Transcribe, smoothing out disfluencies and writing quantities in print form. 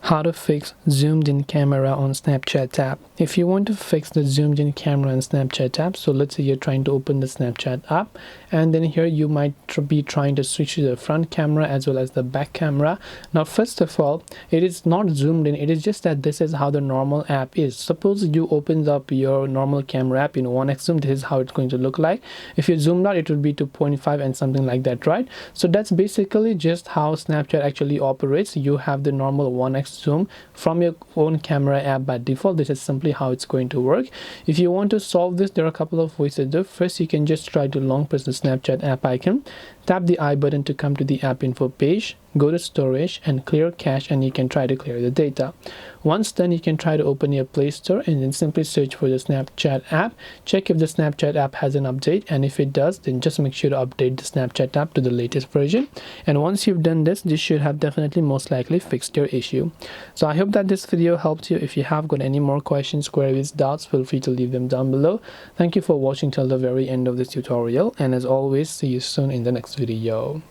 How to fix zoomed in camera on Snapchat app. If you want to fix the zoomed in camera on Snapchat app, so let's say you're trying to open the Snapchat app, and then here you might be trying to switch to the front camera as well as the back camera. Now first of all, it is not zoomed in, it is just that this is how the normal app is. Suppose you open up your normal camera app in 1x zoom, this is how it's going to look like. If you zoomed out, it would be 2.5 and something like that, right? So that's basically just how Snapchat actually operates. You have the normal 1x zoom from your own camera app by default. This is simply how it's going to work. If you want to solve this, there are a couple of ways to do. First, you can just try to long press the Snapchat app icon, tap the I button to come to the app info page, go to storage and clear cache, and you can try to clear the data. Once done, you can try to open your Play Store and then simply search for the Snapchat app. Check if the Snapchat app has an update, and if it does, then just make sure to update the Snapchat app to the latest version. And once you've done this, this should have definitely most likely fixed your issue. So I hope that this video helped you. If you have got any more questions, queries, doubts, feel free to leave them down below. Thank you for watching till the very end of this tutorial, and as always, see you soon in the next video.